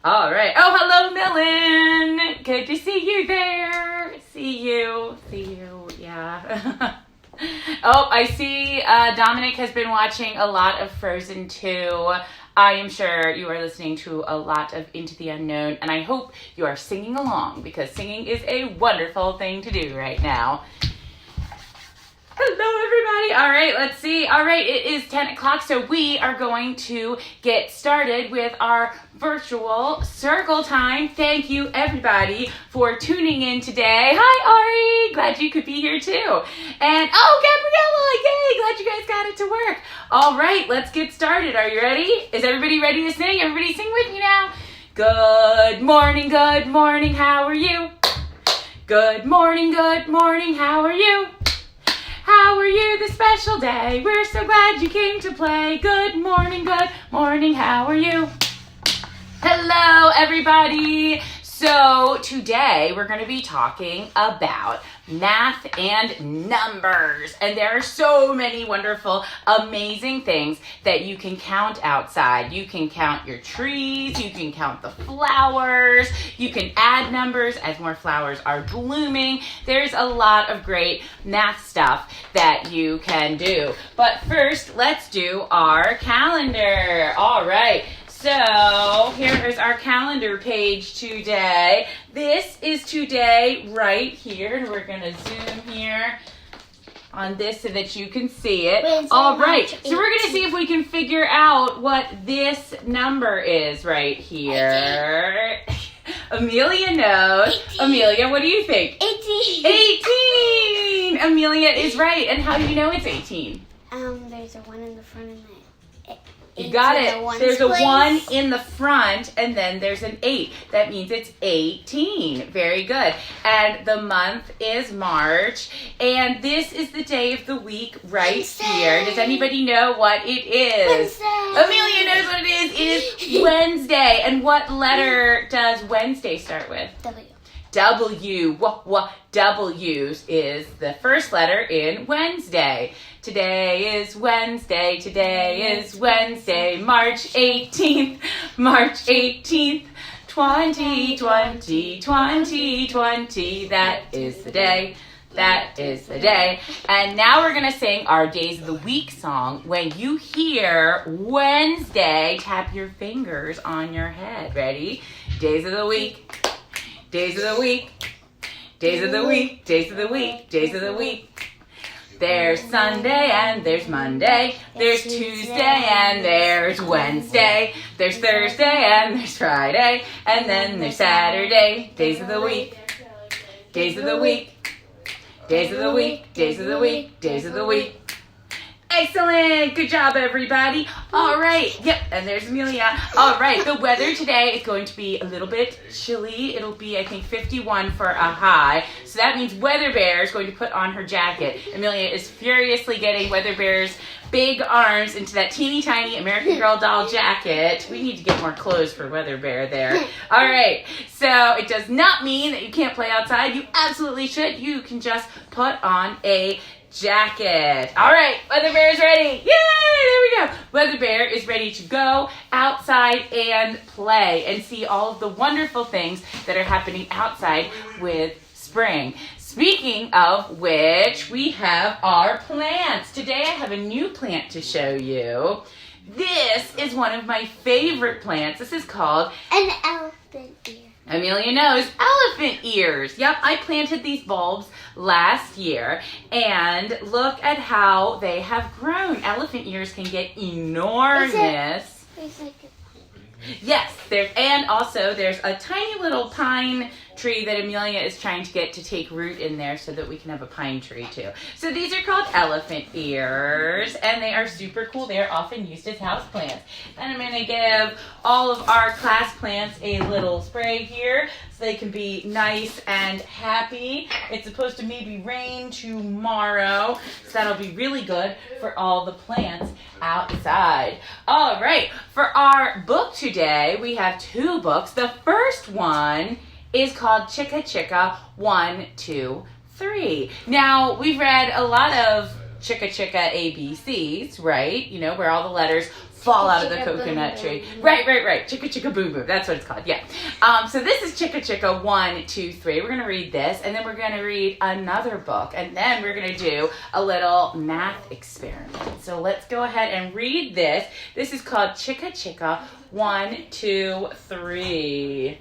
All right. Oh, hello, Millen. Good to see you there. See you. Yeah. Oh, I see Dominic has been watching a lot of Frozen 2. I am sure you are listening to a lot of Into the Unknown, and I hope you are singing along because singing is a wonderful thing to do right now. Hello, everybody. All right, let's see. All right, it is 10 o'clock, so we are going to get started with our virtual circle time. Thank you, everybody, for tuning in today. Hi, Ari. Glad you could be here, too. And, oh, Gabriella, yay. Glad you guys got it to work. All right, let's get started. Are you ready? Is everybody ready to sing? Everybody sing with me now. Good morning, how are you? Good morning, how are you? How are you this special day? We're so glad you came to play. Good morning, how are you? Hello, everybody. So today we're going to be talking about math and numbers. And there are so many wonderful, amazing things that you can count outside. You can count your trees. You can count the flowers. You can add numbers as more flowers are blooming. There's a lot of great math stuff that you can do. But first, let's do our calendar. All right. So here is our calendar page today. This is today right here. And we're going to zoom here on this so that you can see it. All right. So we're going to see if we can figure out what this number is right here. Amelia knows. 18. Amelia, what do you think? 18. 18. Amelia is right. And how do you know it's 18? There's a 1 in the front and the You got it. There's a 1 in the front, and then there's an 8. That means it's 18. Very good. And the month is March, and this is the day of the week right Wednesday. here. Does anybody know what it is? Wednesday. Amelia knows what it is. It is Wednesday. And what letter does Wednesday start with? W. W. W is the first letter in Wednesday. Today is Wednesday, March 18th, 2020. That is the day. And now we're going to sing our Days of the Week song. When you hear Wednesday, tap your fingers on your head. Ready? Days of the week. Days of the week. Days of the week. Days of the week. Days of the week. There's Sunday and there's Monday, there's Tuesday and there's Wednesday, there's Thursday and there's Friday, and then there's Saturday. Days of the week, days of the week, days of the week, days of the week, days of the week. Excellent. Good job, everybody. All right. Yep. And there's Amelia. All right. The weather today is going to be a little bit chilly. It'll be, I think, 51 for a high. So that means Weather Bear is going to put on her jacket. Amelia is furiously getting Weather Bear's big arms into that teeny tiny American Girl doll jacket. We need to get more clothes for Weather Bear there. All right. So it does not mean that you can't play outside. You absolutely should. You can just put on a jacket. All right, Weather Bear is ready. Yay, there we go. Weather Bear is ready to go outside and play and see all of the wonderful things that are happening outside with spring. Speaking of which, we have our plants. Today I have a new plant to show you. This is one of my favorite plants. This is called An elephant ear. Amelia knows elephant ears. Yep, I planted these bulbs last year, and look at how they have grown. Elephant ears can get enormous. There's like Yes, and also there's a tiny little pine tree that Amelia is trying to get to take root in there so that we can have a pine tree too. So these are called elephant ears, and they are super cool. They are often used as houseplants. And I'm going to give all of our class plants a little spray here so they can be nice and happy. It's supposed to maybe rain tomorrow, so that'll be really good for all the plants outside. All right, for our book today, we have 2 books. The first one is called Chicka 1, 2, 3. Now, we've read a lot of Chicka ABCs, right? You know, where all the letters fall out of the Chicka, coconut boom, tree. boom. Right. Chicka chicka boom boom. That's what it's called. Yeah. So this is Chicka Chicka 1, 2, 3. We're gonna read this, and then we're gonna read another book, and then we're gonna do a little math experiment. So let's go ahead and read this. This is called Chicka Chicka 1, 2, 3.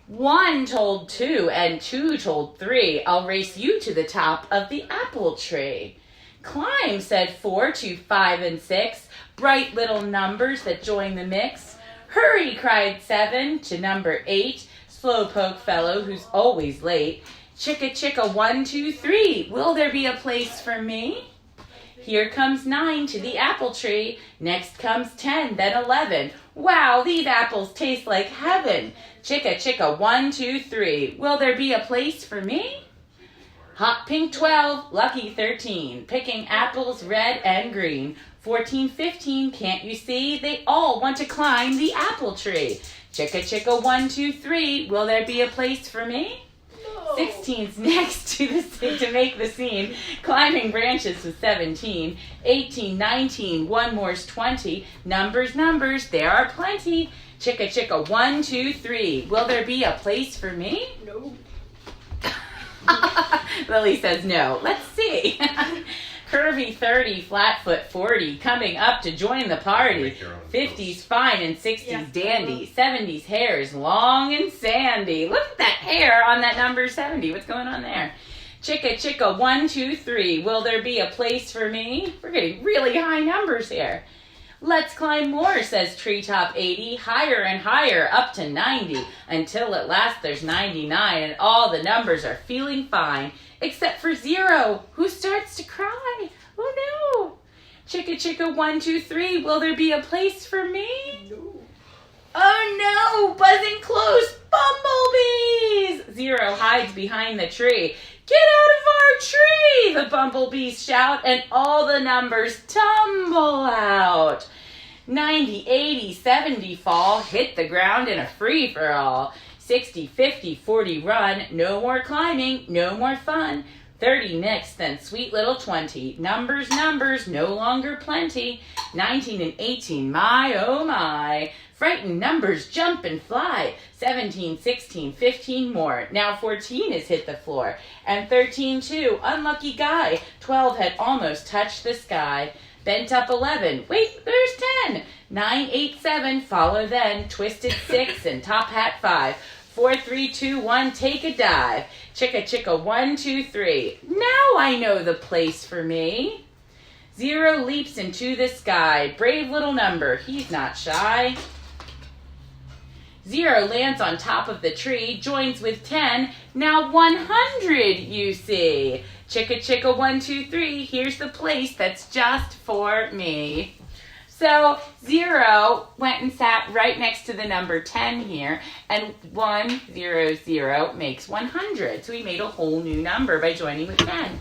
1 told 2 and 2 told 3, I'll race you to the top of the apple tree. Climb, said 4 to 5 and 6, bright little numbers that join the mix. Hurry, cried 7 to number 8, slowpoke fellow who's always late. Chicka chicka 1, 2, 3, will there be a place for me? Here comes 9 to the apple tree, next comes 10, then 11. Wow, these apples taste like heaven. Chicka chicka 1, 2, 3, will there be a place for me? Hot pink 12, lucky 13, picking apples red and green. 14, 15, can't you see? They all want to climb the apple tree. Chicka chicka 1, 2, 3, will there be a place for me? 16's next to make the scene, climbing branches with 17. 18, 19, one more's 20. Numbers, there are plenty. Chicka chicka 1, 2, 3, will there be a place for me? No. Lily says no. Let's see. Curvy 30, flatfoot 40, coming up to join the party. 50's fine and 60's dandy. 70's hair is long and sandy. Look at that hair on that number 70. What's going on there? Chicka chicka 1, 2, 3, will there be a place for me? We're getting really high numbers here. Let's climb more, says treetop 80, higher and higher up to 90, until at last there's 99 and all the numbers are feeling fine, except for 0, who starts to cry. Oh no! Chicka chicka 1, 2, 3, will there be a place for me? No. Oh no! Buzzing close! Bumblebees! 0 hides behind the tree. Get out of our tree! The bumblebees shout, and all the numbers tumble out. 90, 80, 70 fall, hit the ground in a free-for-all. 60, 50, 40 run, no more climbing, no more fun. 30 next, then sweet little 20. Numbers, no longer plenty. 19 and 18, my oh my. Frightened numbers jump and fly. 17, 16, 15 more. Now 14 has hit the floor. And 13 too, unlucky guy. 12 had almost touched the sky. Bent up 11, wait, there's 10. 9, 8, 7, follow then. Twisted 6 and top hat 5. 4, 3, 2, 1, take a dive. Chicka chicka 1, 2, 3. Now I know the place for me. 0 leaps into the sky. Brave little number, he's not shy. 0 lands on top of the tree, joins with 10, now 100 you see. Chicka chicka 1, 2, 3, here's the place that's just for me. So 0 went and sat right next to the number 10 here, and 1, 0, 0 makes 100. So we made a whole new number by joining with 10.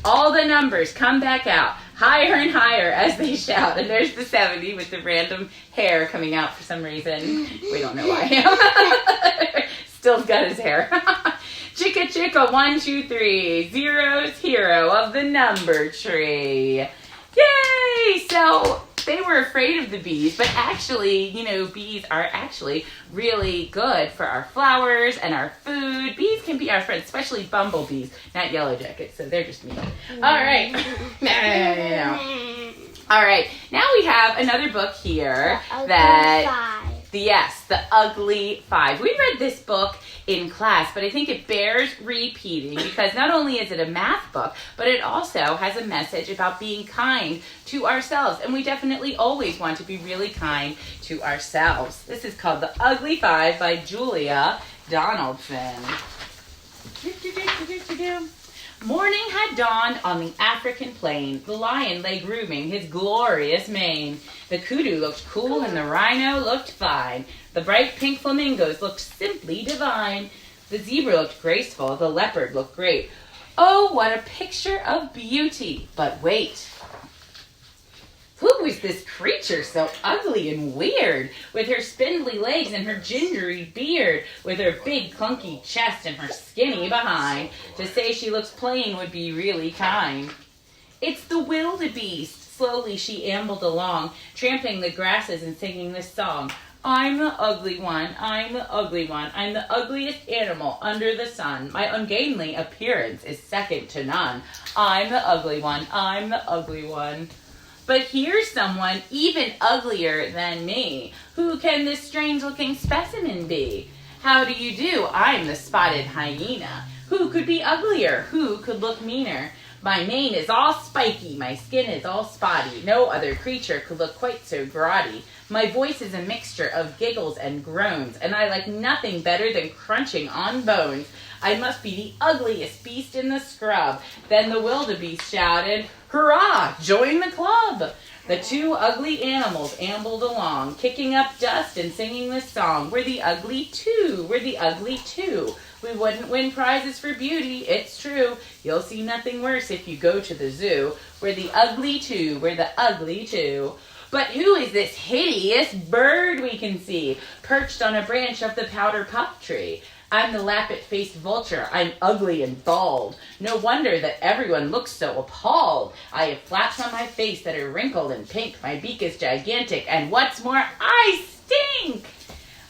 All the numbers come back out, higher and higher as they shout. And there's the 70 with the random hair coming out for some reason. We don't know why. Still's got his hair. Chicka chicka 1, 2, 3, 0's hero of the number tree. Yay! So they were afraid of the bees, but actually, bees are actually really good for our flowers and our food. Bees can be our friends, especially bumblebees, not yellow jackets, so they're just mean. All right. All right, now we have another book here the Ugly 5. We read this book in class, but I think it bears repeating because not only is it a math book, but it also has a message about being kind to ourselves, and we definitely always want to be really kind to ourselves. This is called The Ugly 5 by Julia Donaldson. Morning had dawned on the African plain. The lion lay grooming his glorious mane. The kudu looked cool and the rhino looked fine. The bright pink flamingos looked simply divine. The zebra looked graceful. The leopard looked great. Oh, what a picture of beauty. But wait. Who was this creature so ugly and weird, with her spindly legs and her gingery beard, with her big clunky chest and her skinny behind? To say she looks plain would be really kind. It's the wildebeest, Slowly she ambled along, tramping the grasses and singing this song. I'm the ugly one, I'm the ugly one, I'm the ugliest animal under the sun. My ungainly appearance is second to none. I'm the ugly one, I'm the ugly one. But here's someone even uglier than me. Who can this strange-looking specimen be? How do you do? I'm the spotted hyena. Who could be uglier? Who could look meaner? My mane is all spiky, my skin is all spotty. No other creature could look quite so grotty. My voice is a mixture of giggles and groans, and I like nothing better than crunching on bones. I must be the ugliest beast in the scrub. Then the wildebeest shouted, Hurrah! Join the club! The two ugly animals ambled along, kicking up dust and singing this song. We're the ugly two, we're the ugly two. We wouldn't win prizes for beauty, it's true. You'll see nothing worse if you go to the zoo. We're the ugly two, we're the ugly two. But who is this hideous bird we can see, perched on a branch of the powder puff tree? I'm the lappet-faced vulture. I'm ugly and bald. No wonder that everyone looks so appalled. I have flaps on my face that are wrinkled and pink. My beak is gigantic, and what's more, I stink!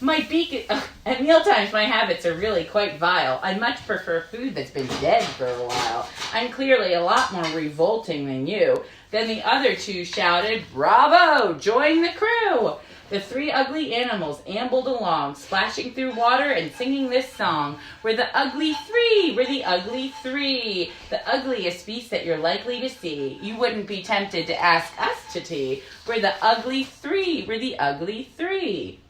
My beak is... at mealtimes, my habits are really quite vile. I much prefer food that's been dead for a while. I'm clearly a lot more revolting than you. Then the other two shouted, Bravo! Join the crew! The three ugly animals ambled along, splashing through water and singing this song. We're the ugly three, we're the ugly three, the ugliest beast that you're likely to see. You wouldn't be tempted to ask us to tea. We're the ugly three, we're the ugly three.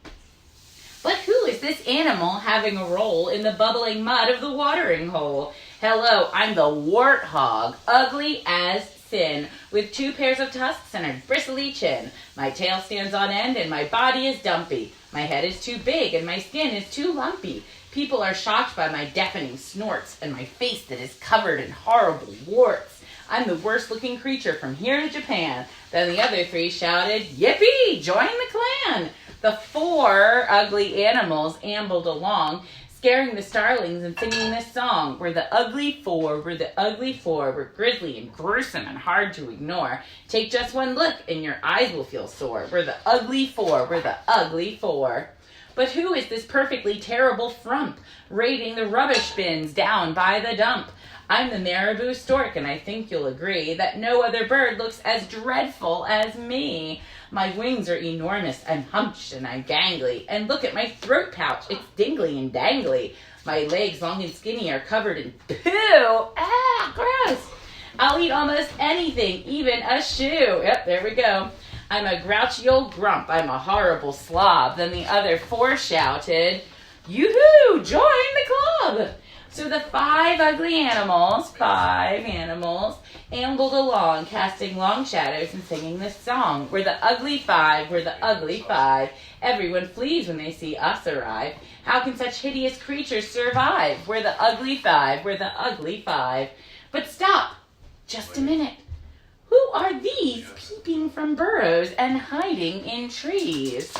But who is this animal having a roll in the bubbling mud of the watering hole? Hello, I'm the warthog, ugly as sin, with 2 pairs of tusks and a bristly chin. My tail stands on end and my body is dumpy. My head is too big and my skin is too lumpy. People are shocked by my deafening snorts and my face that is covered in horrible warts. I'm the worst looking creature from here to Japan. Then the other 3 shouted, Yippee! Join the clan! The 4 ugly animals ambled along, scaring the starlings and singing this song. We're the ugly 4, we're the ugly 4, we're grisly and gruesome and hard to ignore. Take just one look and your eyes will feel sore. We're the ugly 4, we're the ugly 4. But who is this perfectly terrible frump, raiding the rubbish bins down by the dump? I'm the marabou stork, and I think you'll agree that no other bird looks as dreadful as me. My wings are enormous, I'm hunched and I'm gangly, and look at my throat pouch, it's dingly and dangly. My legs, long and skinny, are covered in poo. Ah, gross. I'll eat almost anything, even a shoe. Yep, there we go. I'm a grouchy old grump, I'm a horrible slob. Then the other 4 shouted, Yoo-hoo, join the club. So the 5 ugly animals, 5 animals, ambled along, casting long shadows and singing this song. We're the ugly 5, we're the ugly 5. Everyone flees when they see us arrive. How can such hideous creatures survive? We're the ugly 5, we're the ugly 5. But stop, just a minute. Who are these peeping from burrows and hiding in trees?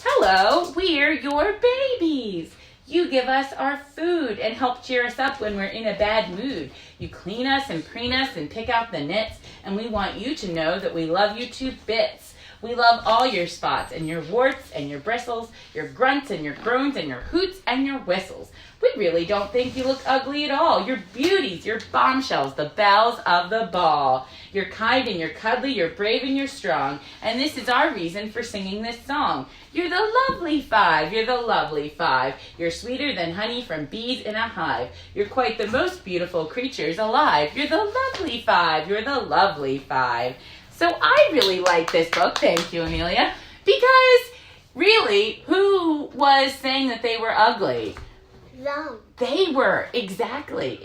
Hello, we're your babies. You give us our food and help cheer us up when we're in a bad mood. You clean us and preen us and pick out the nits, and we want you to know that we love you to bits. We love all your spots and your warts and your bristles, your grunts and your groans and your hoots and your whistles. We really don't think you look ugly at all. You're beauties, you're bombshells, the belles of the ball. You're kind and you're cuddly, you're brave and you're strong, and this is our reason for singing this song. You're the lovely 5, you're the lovely 5. You're sweeter than honey from bees in a hive. You're quite the most beautiful creatures alive. You're the lovely 5, you're the lovely 5. So I really like this book, thank you, Amelia, because really, who was saying that they were ugly? Them. They were, exactly.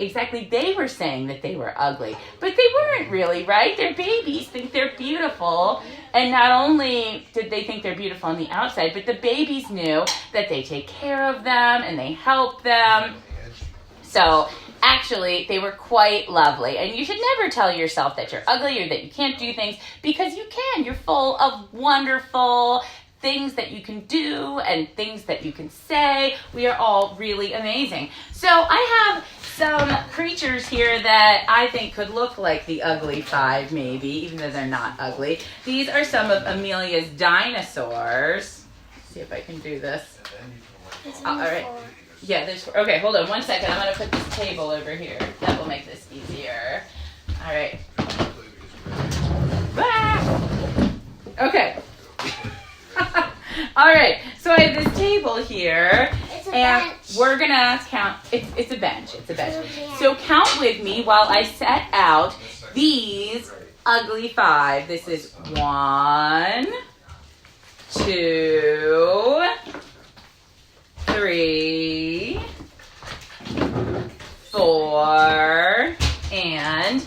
They were saying that they were ugly, but they weren't really, right? Their babies think they're beautiful, and not only did they think they're beautiful on the outside, but the babies knew that they take care of them and they help them. So actually, they were quite lovely, and you should never tell yourself that you're ugly or that you can't do things, because you can. You're full of wonderful things that you can do and things that you can say. We are all really amazing. So I have some creatures here that I think could look like the ugly 5 maybe, even though they're not ugly. These are some of Amelia's dinosaurs. Let's see if I can do this. All right. Yeah, there's 4. Okay, hold on 1 second. I'm going to put this table over here. That will make this easier. All right. Ah! Okay. All right. So I have this table here, and bench. we're going to count. It's a bench. It's a bench. So count with me while I set out these ugly 5. This is 1, 2, 3, 4, and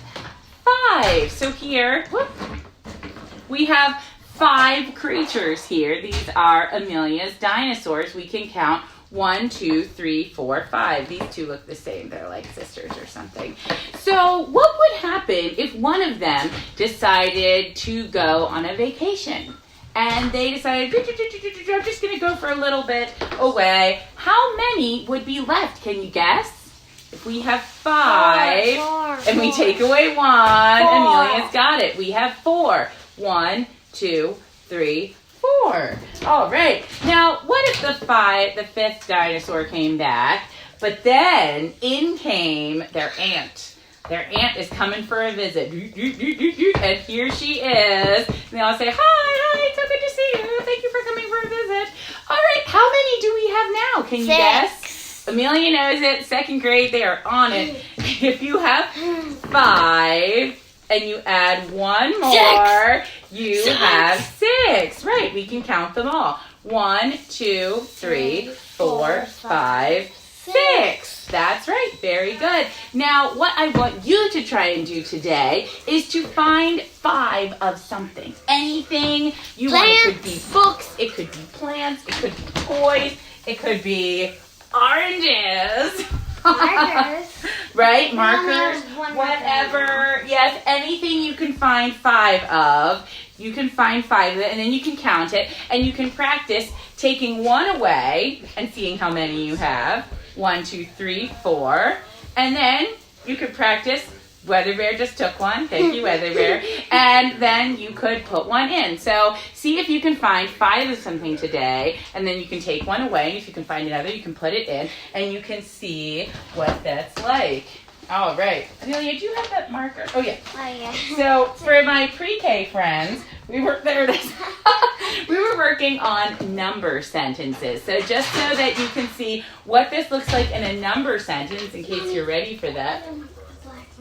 5. So here, we have 5 creatures here. These are Amelia's dinosaurs. We can count 1, 2, 3, 4, 5. These 2 look the same. They're like sisters or something. So what would happen if one of them decided to go on a vacation? And they decided, I'm just going to go for a little bit away. How many would be left? Can you guess? If we have 5 and we take away 1, Amelia's got it. We have 4. 1, 2, 3, 4. All right. Now, what if the 5th dinosaur came back, but then in came their aunt? Their aunt is coming for a visit. And here she is. And they all say, hi, so good to see you. Thank you for coming for a visit. All right, how many do we have now? Can you guess? Amelia knows it. 2nd grade, they are on it. If you have 5 and you add 1 more, you have 6. Right, we can count them all. 1, 2, 3, 4, 5, 6. That's right. Very good. Now, what I want you to try and do today is to find 5 of something. Anything you want. It could be books. It could be plants. It could be toys. It could be oranges. Markers. Right? Markers. Whatever. Yes, anything you can find 5 of. You can find 5 of it, and then you can count it, and you can practice taking 1 away and seeing how many you have. 1, 2, 3, 4. And then you could practice. Weather Bear just took 1. Thank you, Weather Bear. And then you could put 1 in. So see if you can find 5 of something today, and then you can take 1 away. And if you can find another, you can put it in, and you can see what that's like. All right. Amelia, do you have that marker? Oh, yeah. Oh, yeah. So for my pre-K friends, we were working on number sentences. So just so that you can see what this looks like in a number sentence, in case you're ready for that.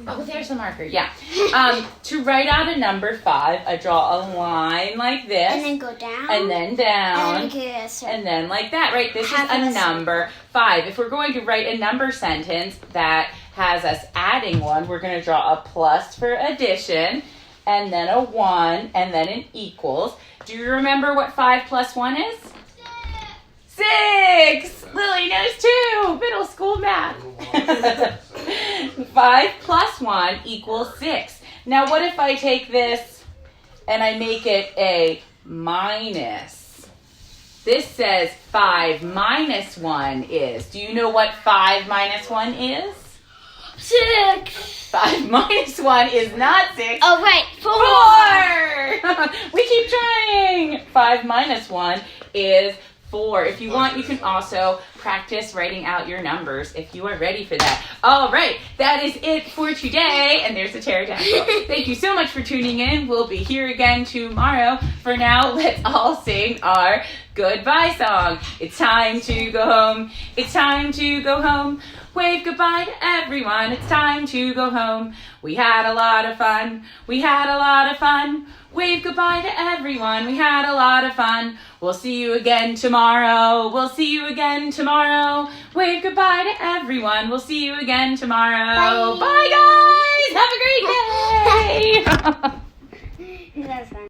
Oh, there's a marker. Yeah. To write out a number 5, I draw a line like this. And then go down. And then down. And then and then like that, right? This is a number 5. If we're going to write a number sentence that has us adding 1, we're going to draw a plus for addition, and then a 1, and then an equals. Do you remember what 5 plus 1 is? 6! Lily knows too. Middle school math. 5 plus 1 equals 6. Now what if I take this and I make it a minus? This says 5 minus 1 is. Do you know what 5 minus 1 is? 6. 5 minus 1 is not 6. Oh, right. 4! We keep trying. 5 minus 1 is 4. If you want, you can also practice writing out your numbers if you are ready for that. All right, that is it for today. And there's the pterodactyl. Thank you so much for tuning in. We'll be here again tomorrow. For now, let's all sing our goodbye song. It's time to go home. It's time to go home. Wave goodbye to everyone. It's time to go home. We had a lot of fun. We had a lot of fun. Wave goodbye to everyone. We had a lot of fun. We'll see you again tomorrow. We'll see you again tomorrow. Wave goodbye to everyone. We'll see you again tomorrow. Bye, guys. Have a great day. That's fun.